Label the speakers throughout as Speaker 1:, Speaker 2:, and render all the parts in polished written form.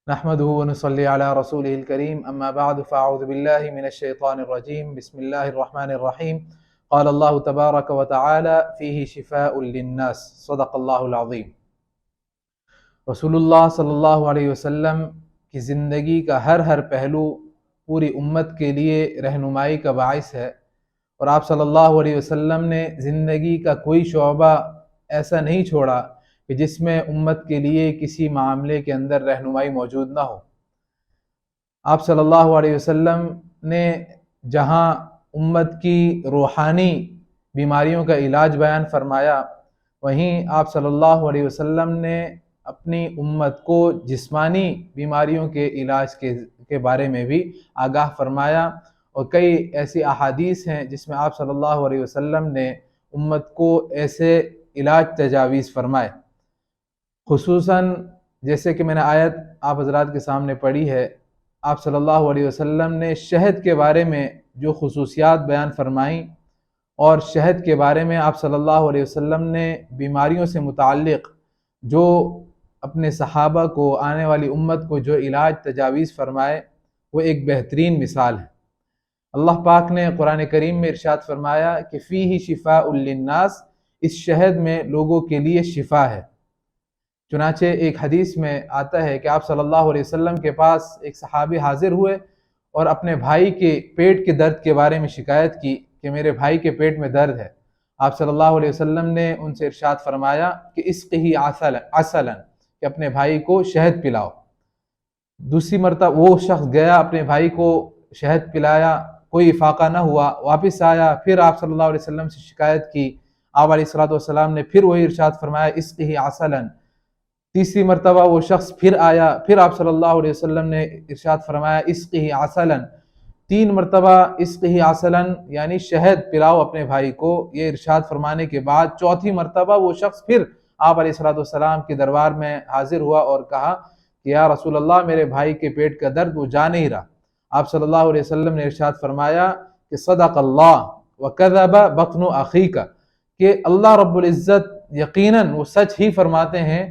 Speaker 1: نحمده ونصلي على رسوله الكريم أما بعد فأعوذ بالله من الشيطان الرجيم بسم الله الرحمن الرحيم قال الله تبارك وتعالى فيه شفاء للناس صدق الله العظيم۔ رسول اللہ صلی اللہ علیہ وسلم کی زندگی کا ہر پہلو پوری امت کے لیے رہنمائی کا باعث ہے، اور آپ صلی اللہ علیہ وسلم نے زندگی کا کوئی شعبہ ایسا نہیں چھوڑا کہ جس میں امت کے لیے کسی معاملے کے اندر رہنمائی موجود نہ ہو۔ آپ صلی اللہ علیہ وسلم نے جہاں امت کی روحانی بیماریوں کا علاج بیان فرمایا، وہیں آپ صلی اللہ علیہ وسلم نے اپنی امت کو جسمانی بیماریوں کے علاج کے بارے میں بھی آگاہ فرمایا، اور کئی ایسی احادیث ہیں جس میں آپ صلی اللہ علیہ وسلم نے امت کو ایسے علاج تجاویز فرمائے۔ خصوصاً جیسے کہ میں نے آیت آپ حضرات کے سامنے پڑھی ہے، آپ صلی اللہ علیہ وسلم نے شہد کے بارے میں جو خصوصیات بیان فرمائیں، اور شہد کے بارے میں آپ صلی اللہ علیہ وسلم نے بیماریوں سے متعلق جو اپنے صحابہ کو، آنے والی امت کو جو علاج تجاویز فرمائے، وہ ایک بہترین مثال ہے۔ اللہ پاک نے قرآن کریم میں ارشاد فرمایا کہ فیہ شفاء للناس، اس شہد میں لوگوں کے لیے شفا ہے۔ چنانچہ ایک حدیث میں آتا ہے کہ آپ صلی اللہ علیہ وسلم کے پاس ایک صحابی حاضر ہوئے اور اپنے بھائی کے پیٹ کے درد کے بارے میں شکایت کی کہ میرے بھائی کے پیٹ میں درد ہے۔ آپ صلی اللہ علیہ وسلم نے ان سے ارشاد فرمایا کہ اسقہ عسلا، کہ اپنے بھائی کو شہد پلاؤ۔ دوسری مرتبہ وہ شخص گیا، اپنے بھائی کو شہد پلایا، کوئی افاقہ نہ ہوا، واپس آیا، پھر آپ صلی اللہ علیہ وسلم سے شکایت کی، آپ علیہ السلام نے پھر وہی ارشاد فرمایا اسقہ عسلا۔ تیسری مرتبہ وہ شخص پھر آیا، پھر آپ صلی اللہ علیہ وسلم نے ارشاد فرمایا اسقہ عسلا۔ 3 مرتبہ اسقہ عسلا یعنی شہد پلاؤ اپنے بھائی کو، یہ ارشاد فرمانے کے بعد چوتھی مرتبہ وہ شخص پھر آپ علیہ السلام کے دربار میں حاضر ہوا اور کہا کہ یا رسول اللہ، میرے بھائی کے پیٹ کا درد وہ جا نہیں رہا۔ آپ صلی اللہ علیہ وسلم نے ارشاد فرمایا کہ صدق اللہ وکذب بطن اخیک، کہ اللہ رب العزت یقیناً وہ سچ ہی فرماتے ہیں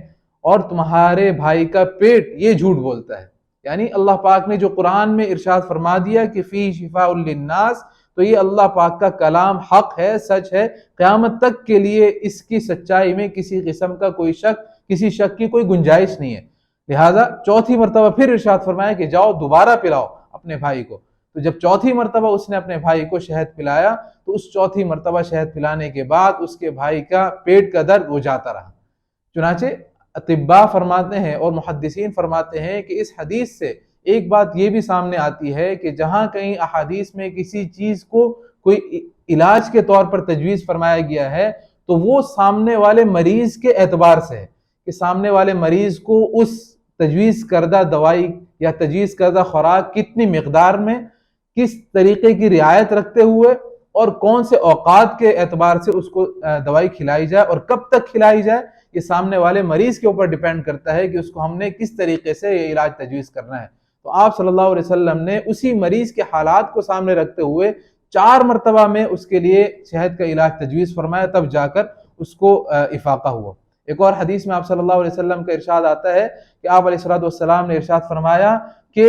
Speaker 1: اور تمہارے بھائی کا پیٹ یہ جھوٹ بولتا ہے۔ یعنی اللہ پاک نے جو قرآن میں ارشاد فرما دیا کہ فی شفاء للناس، تو یہ اللہ پاک کا کلام حق ہے، سچ ہے، قیامت تک کے لیے اس کی سچائی میں کسی قسم کا کوئی شک، کسی شک کی کوئی گنجائش نہیں ہے۔ لہٰذا چوتھی مرتبہ پھر ارشاد فرمایا کہ جاؤ دوبارہ پلاؤ اپنے بھائی کو۔ تو جب چوتھی مرتبہ اس نے اپنے بھائی کو شہد پلایا، تو اس چوتھی مرتبہ شہد پلانے کے بعد اس کے بھائی کا پیٹ کا درد وہ جاتا رہا۔ چنانچہ اطباء فرماتے ہیں اور محدثین فرماتے ہیں کہ اس حدیث سے ایک بات یہ بھی سامنے آتی ہے کہ جہاں کہیں احادیث میں کسی چیز کو کوئی علاج کے طور پر تجویز فرمایا گیا ہے، تو وہ سامنے والے مریض کے اعتبار سے ہے کہ سامنے والے مریض کو اس تجویز کردہ دوائی یا تجویز کردہ خوراک کتنی مقدار میں، کس طریقے کی رعایت رکھتے ہوئے، اور کون سے اوقات کے اعتبار سے اس کو دوائی کھلائی جائے اور کب تک کھلائی جائے، یہ سامنے والے مریض کے اوپر ڈیپینڈ کرتا ہے کہ اس کو ہم نے کس طریقے سے یہ علاج تجویز کرنا ہے۔ تو آپ صلی اللہ علیہ وسلم نے اسی مریض کے حالات کو سامنے رکھتے ہوئے 4 مرتبہ میں اس کے لیے شہد کا علاج تجویز فرمایا، تب جا کر اس کو افاقہ ہوا۔ ایک اور حدیث میں آپ صلی اللہ علیہ وسلم کا ارشاد آتا ہے کہ آپ علیہ السلام نے ارشاد فرمایا کہ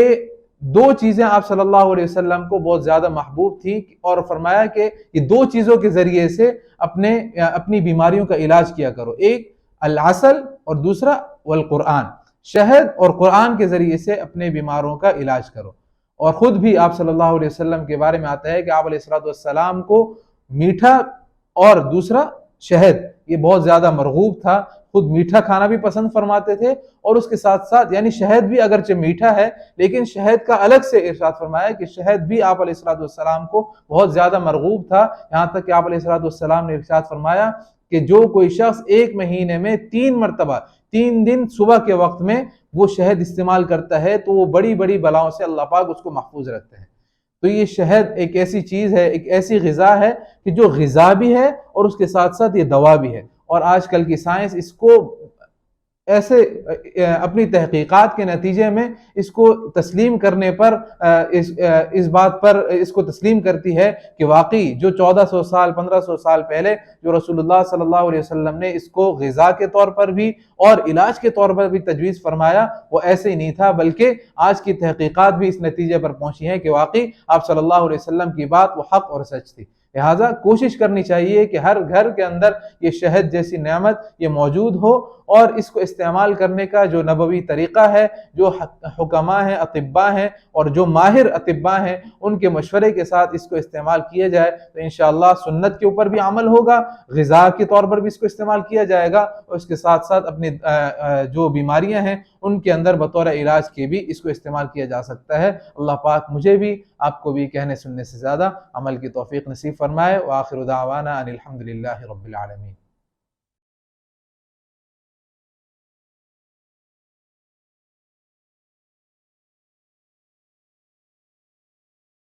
Speaker 1: 2 چیزیں آپ صلی اللہ علیہ وسلم کو بہت زیادہ محبوب تھی، اور فرمایا کہ یہ 2 چیزوں کے ذریعے سے اپنی بیماریوں کا علاج کیا کرو، ایک العسل اور دوسرا والقرآن، شہد اور قرآن کے ذریعے سے اپنے بیماروں کا علاج کرو۔ اور خود بھی آپ صلی اللہ علیہ وسلم کے بارے میں آتا ہے کہ آپ علیہ السلام کو میٹھا اور دوسرا شہد یہ بہت زیادہ مرغوب تھا، خود میٹھا کھانا بھی پسند فرماتے تھے، اور اس کے ساتھ ساتھ یعنی شہد بھی اگرچہ میٹھا ہے لیکن شہد کا الگ سے ارشاد فرمایا کہ شہد بھی آپ علیہ السلام کو بہت زیادہ مرغوب تھا، یہاں تک کہ آپ علیہ السلام نے ارشاد فرمایا کہ جو کوئی شخص 1 مہینے میں 3 مرتبہ 3 دن صبح کے وقت میں وہ شہد استعمال کرتا ہے تو وہ بڑی بڑی بلاؤں سے اللہ پاک اس کو محفوظ رکھتے ہیں۔ تو یہ شہد ایک ایسی چیز ہے، ایک ایسی غذا ہے کہ جو غذا بھی ہے اور اس کے ساتھ ساتھ یہ دوا بھی ہے، اور آج کل کی سائنس اس کو ایسے اپنی تحقیقات کے نتیجے میں اس کو تسلیم کرنے پر اس بات پر اس کو تسلیم کرتی ہے کہ واقعی جو 1400 سال 1500 سال پہلے جو رسول اللہ صلی اللہ علیہ وسلم نے اس کو غذا کے طور پر بھی اور علاج کے طور پر بھی تجویز فرمایا وہ ایسے ہی نہیں تھا، بلکہ آج کی تحقیقات بھی اس نتیجے پر پہنچی ہیں کہ واقعی آپ صلی اللہ علیہ وسلم کی بات وہ حق اور سچ تھی۔ لہٰذا کوشش کرنی چاہیے کہ ہر گھر کے اندر یہ شہد جیسی نعمت یہ موجود ہو، اور اس کو استعمال کرنے کا جو نبوی طریقہ ہے، جو حکماء ہیں، اطباء ہیں اور جو ماہر اطباء ہیں ان کے مشورے کے ساتھ اس کو استعمال کیا جائے تو انشاءاللہ سنت کے اوپر بھی عمل ہوگا، غذا کے طور پر بھی اس کو استعمال کیا جائے گا، اور اس کے ساتھ ساتھ اپنی جو بیماریاں ہیں ان کے اندر بطور علاج کے بھی اس کو استعمال کیا جا سکتا ہے۔ اللہ پاک مجھے بھی آپ کو بھی کہنے سننے سے زیادہ عمل کی توفیق نصیب فرمائے۔ وآخر دعوانا ان الحمد للہ رب العالمین۔